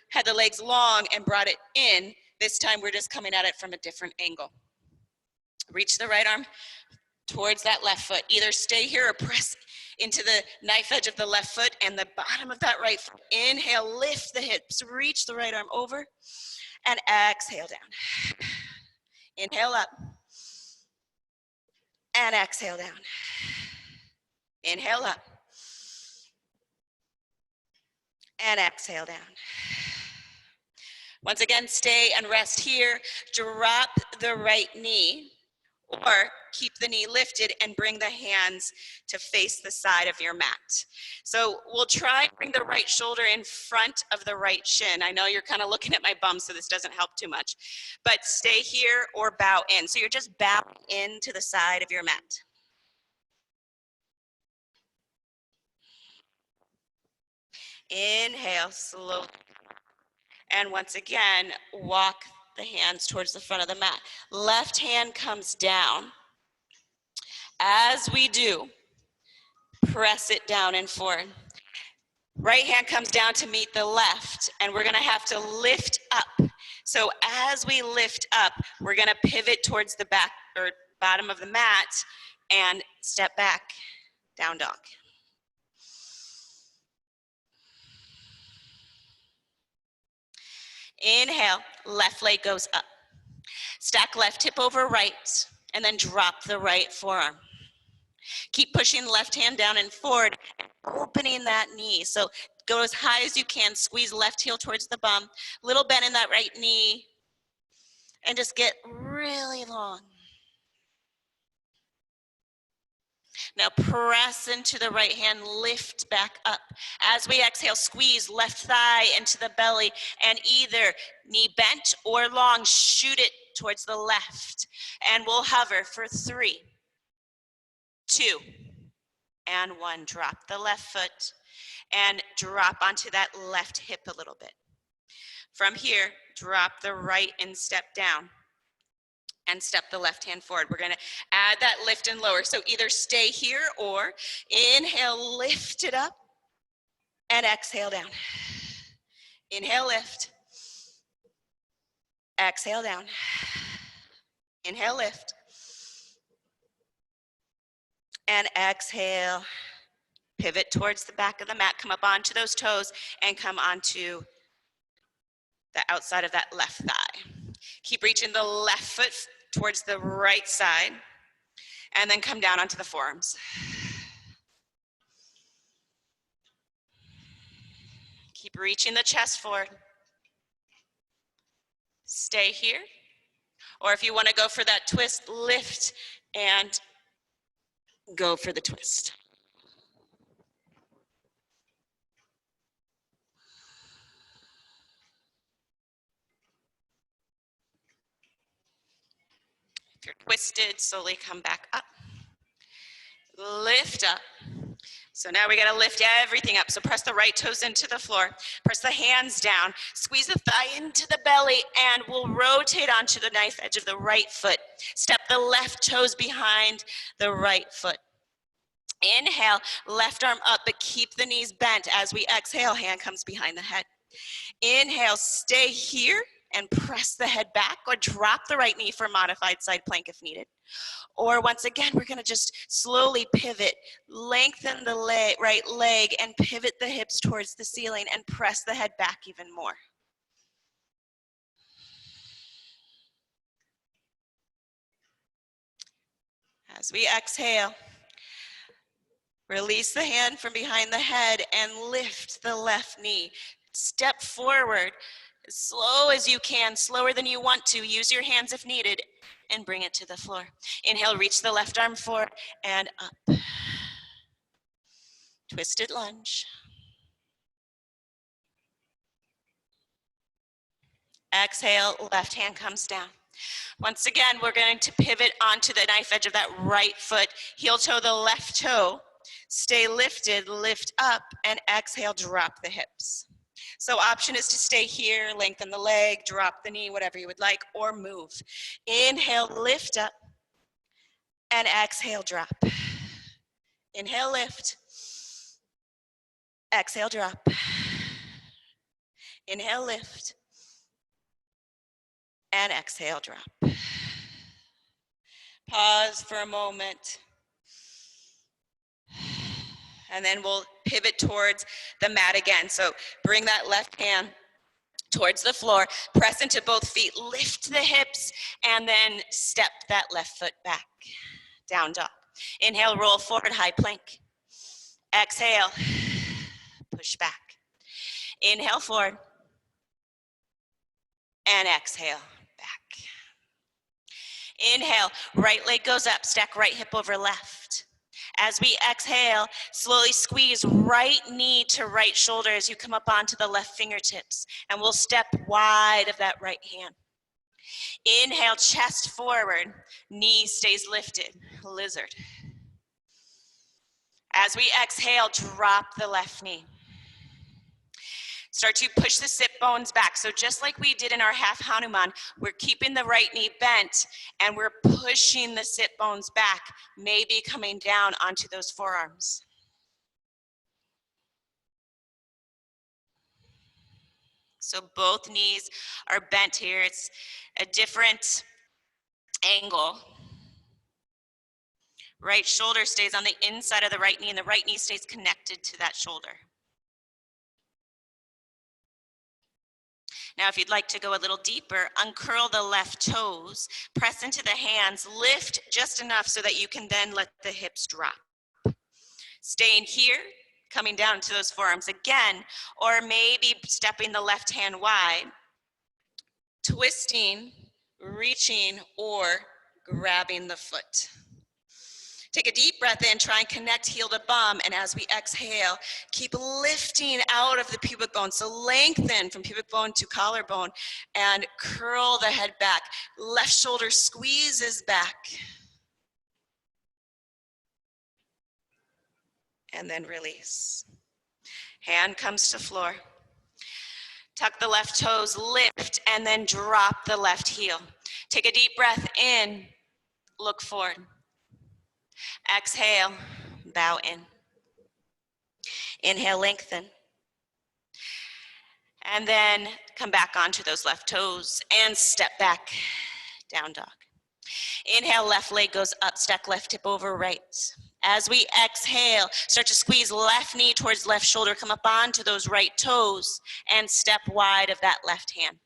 S2: had the legs long and brought it in. This time we're just coming at it from a different angle. Reach the right arm towards that left foot. Either stay here or press into the knife edge of the left foot and the bottom of that right foot. Inhale, lift the hips, reach the right arm over, and exhale down. Inhale up, and exhale down. Inhale up, and exhale down. Once again, stay and rest here. Drop the right knee, or keep the knee lifted and bring the hands to face the side of your mat. So we'll try to bring the right shoulder in front of the right shin. I know you're kind of looking at my bum, so this doesn't help too much, but stay here or bow in. So you're just bowing into the side of your mat. Inhale slowly. And once again, walk the hands towards the front of the mat. Left hand comes down. As we do, press it down and forward. Right hand comes down to meet the left, and we're gonna have to lift up. So as we lift up, we're gonna pivot towards the back or bottom of the mat and step back, down dog. Inhale, left leg goes up. Stack left hip over right, and then drop the right forearm. Keep pushing the left hand down and forward, opening that knee. So go as high as you can, squeeze left heel towards the bum, little bend in that right knee, and just get really long. Now press into the right hand, lift back up. As we exhale, squeeze left thigh into the belly, and either knee bent or long, shoot it towards the left. And we'll hover for 3, 2, and 1. Drop the left foot and drop onto that left hip a little bit. From here, drop the right and step down. And step the left hand forward. We're gonna add that lift and lower. So either stay here or inhale, lift it up, and exhale down. Inhale, lift. Exhale down. Inhale, lift. And exhale. Pivot towards the back of the mat. Come up onto those toes and come onto the outside of that left thigh. Keep reaching the left foot towards the right side, and then come down onto the forearms. Keep reaching the chest forward. Stay here. Or if you want to go for that twist, lift and go for the twist. If you're twisted, slowly come back up. Lift up. So now we gotta lift everything up. So press the right toes into the floor. Press the hands down. Squeeze the thigh into the belly, and we'll rotate onto the knife edge of the right foot. Step the left toes behind the right foot. Inhale, left arm up, but keep the knees bent. As we exhale, hand comes behind the head. Inhale, stay here and press the head back, or drop the right knee for modified side plank if needed. Or once again, we're gonna just slowly pivot, lengthen the right leg and pivot the hips towards the ceiling and press the head back even more. As we exhale, release the hand from behind the head and lift the left knee. Step forward as slow as you can, slower than you want to. Use your hands if needed, and bring it to the floor. Inhale, reach the left arm forward and up. Twisted lunge. Exhale, left hand comes down. Once again, we're going to pivot onto the knife edge of that right foot. Heel toe the left toe. Stay lifted, lift up, and exhale, drop the hips. So option is to stay here, lengthen the leg, drop the knee, whatever you would like, or move. Inhale, lift up, and exhale, drop. Inhale, lift. Exhale, drop. Inhale, lift. And exhale, drop. Pause for a moment. And then we'll pivot towards the mat again. So bring that left hand towards the floor, press into both feet, lift the hips, and then step that left foot back. Down dog. Inhale, roll forward, high plank. Exhale, push back. Inhale, forward. And exhale, back. Inhale, right leg goes up, stack right hip over left. As we exhale, slowly squeeze right knee to right shoulder as you come up onto the left fingertips. And we'll step wide of that right hand. Inhale, chest forward, knee stays lifted, lizard. As we exhale, drop the left knee. Start to push the sit bones back. So just like we did in our half Hanuman, we're keeping the right knee bent and we're pushing the sit bones back, maybe coming down onto those forearms. So both knees are bent here. It's a different angle. Right shoulder stays on the inside of the right knee and the right knee stays connected to that shoulder. Now, if you'd like to go a little deeper, uncurl the left toes, press into the hands, lift just enough so that you can then let the hips drop. Staying here, coming down to those forearms again, or maybe stepping the left hand wide, twisting, reaching, or grabbing the foot. Take a deep breath in, try and connect heel to bum, and as we exhale, keep lifting out of the pubic bone. So lengthen from pubic bone to collarbone and curl the head back. Left shoulder squeezes back. And then release. Hand comes to floor. Tuck the left toes, lift, and then drop the left heel. Take a deep breath in, look forward. Exhale, bow in. Inhale, lengthen. And then come back onto those left toes and step back, down dog. Inhale, left leg goes up, stack left hip over right. As we exhale, start to squeeze left knee towards left shoulder, come up onto those right toes and step wide of that left hand.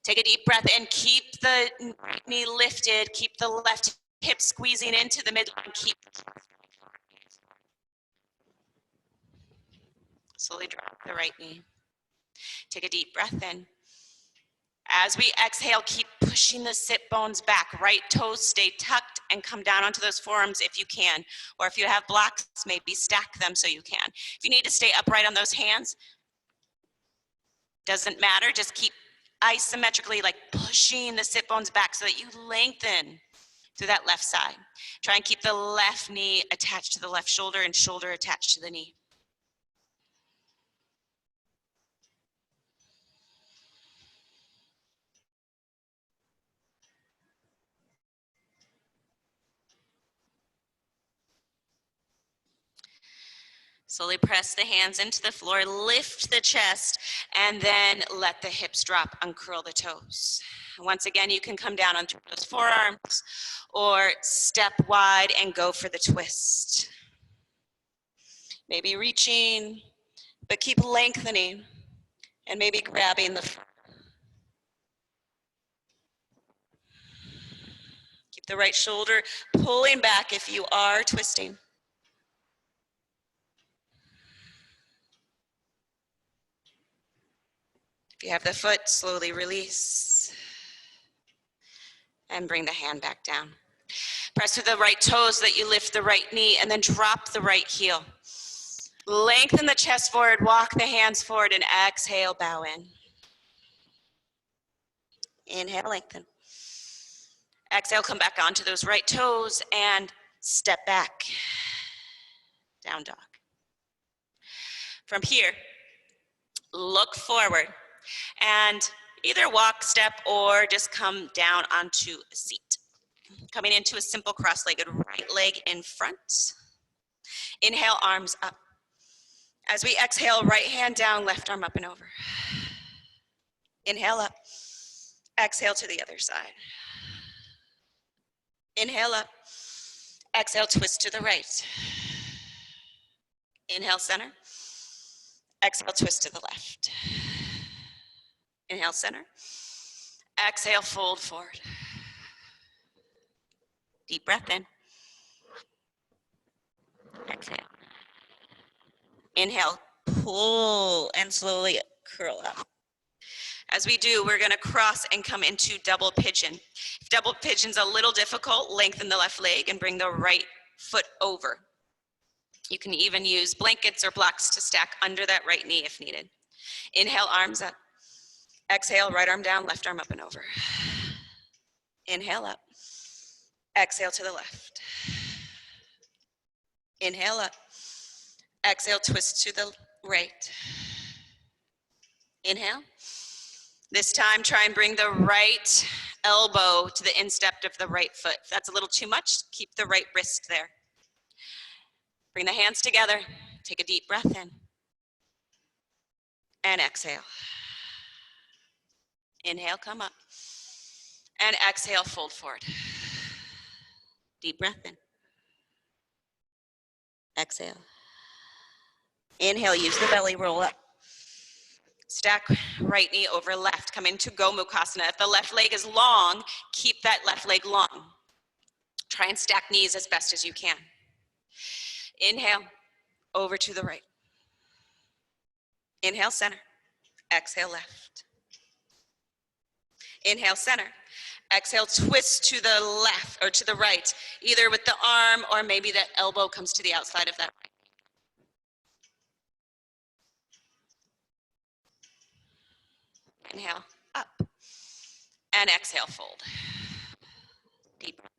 S2: Take a deep breath and keep the right knee lifted, keep the left hip squeezing into the midline, keep. Slowly drop the right knee. Take a deep breath in. As we exhale, keep pushing the sit bones back. Right toes stay tucked and come down onto those forearms if you can. Or if you have blocks, maybe stack them so you can. If you need to stay upright on those hands, doesn't matter. Just keep isometrically like pushing the sit bones back so that you lengthen through that left side. Try and keep the left knee attached to the left shoulder and shoulder attached to the knee. Slowly press the hands into the floor, lift the chest, and then let the hips drop, uncurl the toes. Once again, you can come down onto those forearms or step wide and go for the twist. Maybe reaching, but keep lengthening and maybe grabbing the front. Keep the right shoulder pulling back if you are twisting. If you have the foot, slowly release and bring the hand back down. Press with the right toes so that you lift the right knee and then drop the right heel. Lengthen the chest forward, walk the hands forward and exhale, bow in. Inhale, lengthen. Exhale, come back onto those right toes and step back, down dog. From here, look forward, and either walk, step, or just come down onto a seat. Coming into a simple cross-legged right leg in front. Inhale, arms up. As we exhale, right hand down, left arm up and over. Inhale up. Exhale to the other side. Inhale up. Exhale, twist to the right. Inhale, center. Exhale, twist to the left. Inhale, center. Exhale, fold forward. Deep breath in. Exhale. Inhale, pull and slowly curl up. As we do, we're gonna cross and come into double pigeon. If double pigeon's a little difficult, lengthen the left leg and bring the right foot over. You can even use blankets or blocks to stack under that right knee if needed. Inhale, arms up. Exhale, right arm down, left arm up and over. Inhale up. Exhale to the left. Inhale up. Exhale, twist to the right. Inhale. This time, try and bring the right elbow to the instep of the right foot. If that's a little too much, keep the right wrist there. Bring the hands together. Take a deep breath in. And exhale. Inhale, come up. And exhale, fold forward. Deep breath in. Exhale. Inhale, use the belly, roll up. Stack right knee over left. Come into Gomukhasana. If the left leg is long, keep that left leg long. Try and stack knees as best as you can. Inhale, over to the right. Inhale, center. Exhale, left. Inhale, center. Exhale, twist to the left or to the right, either with the arm or maybe that elbow comes to the outside of that right. Inhale, up. And exhale, fold. Deep breath.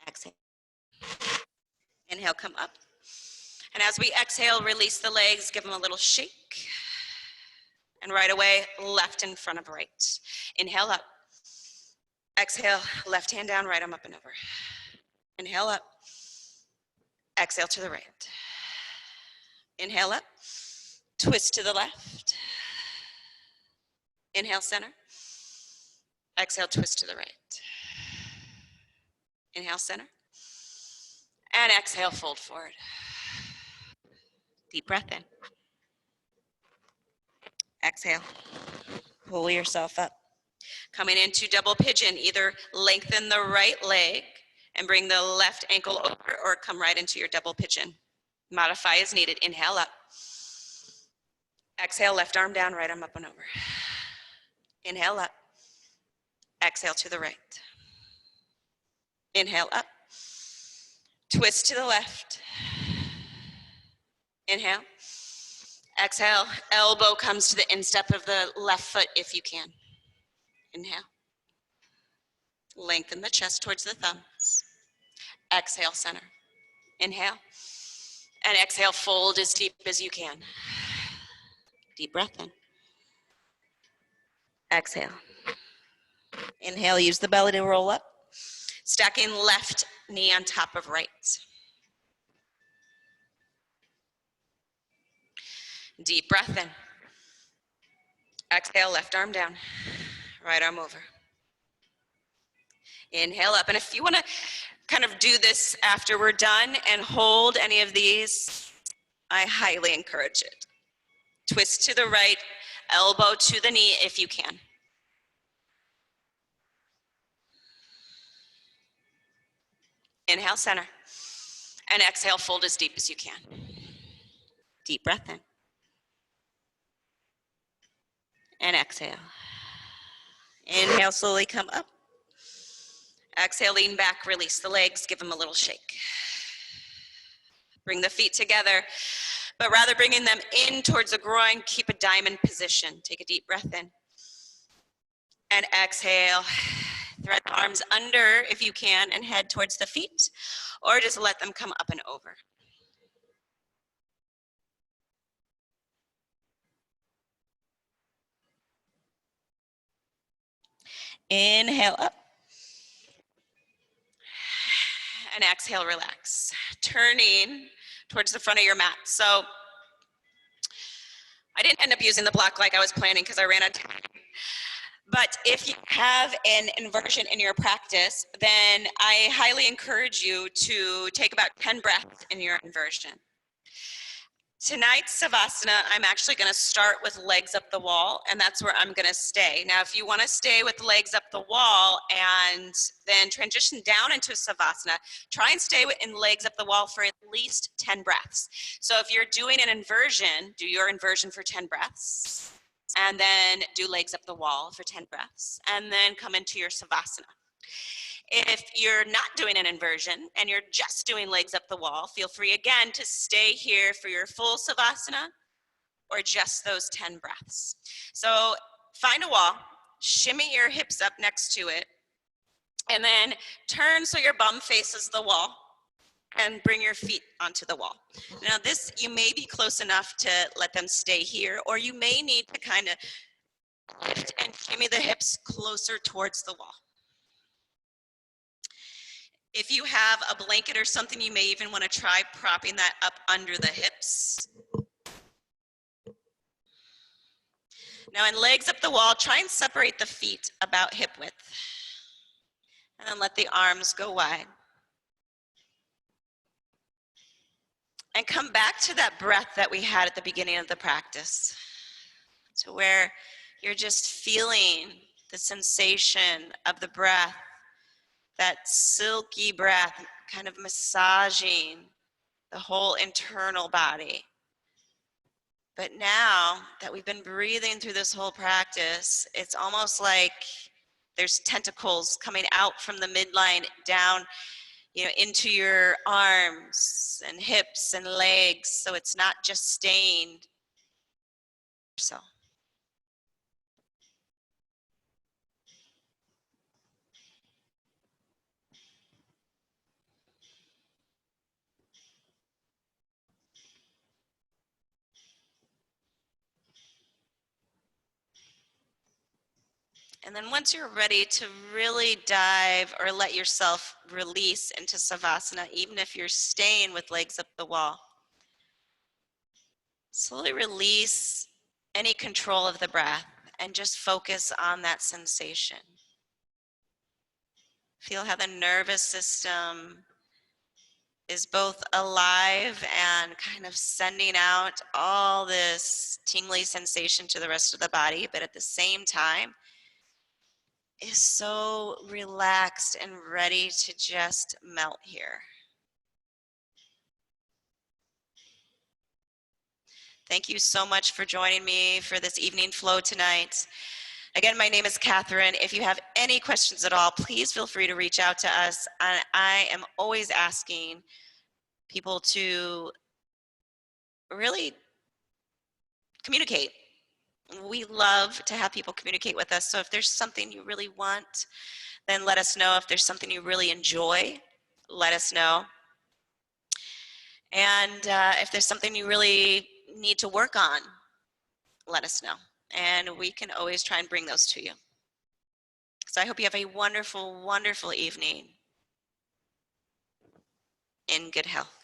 S2: Exhale. Inhale, come up. And as we exhale, release the legs, give them a little shake. And right away, left in front of right. Inhale up. Exhale, left hand down, right arm up and over. Inhale up. Exhale to the right. Inhale up. Twist to the left. Inhale, center. Exhale, twist to the right. Inhale, center. And exhale, fold forward. Deep breath in. Exhale. Pull yourself up. Coming into double pigeon, either lengthen the right leg and bring the left ankle over or come right into your double pigeon. Modify as needed. Inhale up. Exhale, left arm down, right arm up and over. Inhale up. Exhale to the right. Inhale up. Twist to the left. Inhale. Exhale, elbow comes to the instep of the left foot if you can. Inhale. Lengthen the chest towards the thumbs. Exhale, center. Inhale. And exhale, fold as deep as you can. Deep breath in. Exhale. Inhale, use the belly to roll up. Stacking left knee on top of right. Deep breath in. Exhale, left arm down, right arm over. Inhale up. And if you want to kind of do this after we're done and hold any of these, I highly encourage it. Twist to the right, elbow to the knee if you can. Inhale, center. And exhale, fold as deep as you can. Deep breath in. And exhale. Inhale, slowly come up. Exhale, lean back, release the legs, give them a little shake. Bring the feet together, but rather bringing them in towards the groin, keep a diamond position. Take a deep breath in. And exhale. Thread the arms under if you can and head towards the feet, or just let them come up and over. Inhale up.
S1: And exhale, relax. Turning towards the front of your mat. So I didn't end up using the block like I was planning because I ran out of time. But if you have an inversion in your practice, then I highly encourage you to take about 10 breaths in your inversion. Tonight's Savasana, I'm actually going to start with legs up the wall, and that's where I'm going to stay. Now, if you want to stay with legs up the wall and then transition down into Savasana, try and stay in legs up the wall for at least 10 breaths. So if you're doing an inversion, do your inversion for 10 breaths, and then do legs up the wall for 10 breaths, and then come into your Savasana. If you're not doing an inversion and you're just doing legs up the wall, feel free again to stay here for your full Savasana or just those 10 breaths. So find a wall, shimmy your hips up next to it, and then turn so your bum faces the wall and bring your feet onto the wall. Now this, you may be close enough to let them stay here, or you may need to kind of lift and shimmy the hips closer towards the wall. If you have a blanket or something, you may even want to try propping that up under the hips. Now in legs up the wall, try and separate the feet about hip width. And then let the arms go wide. And come back to that breath that we had at the beginning of the practice, to where you're just feeling the sensation of the breath, that silky breath, kind of massaging the whole internal body. But now that we've been breathing through this whole practice, it's almost like there's tentacles coming out from the midline down, into your arms and hips and legs, so it's not just staying so. And then once you're ready to really dive or let yourself release into Savasana, even if you're staying with legs up the wall, slowly release any control of the breath and just focus on that sensation. Feel how the nervous system is both alive and kind of sending out all this tingly sensation to the rest of the body, but at the same time, is so relaxed and ready to just melt here. Thank you so much for joining me for this evening flow tonight. Again, my name is Catherine. If you have any questions at all, please feel free to reach out to us. And I am always asking people to really communicate. We love to have people communicate with us. So if there's something you really want, then let us know. If there's something you really enjoy, let us know. And if there's something you really need to work on, let us know. And we can always try and bring those to you. So I hope you have a wonderful, wonderful evening in good health.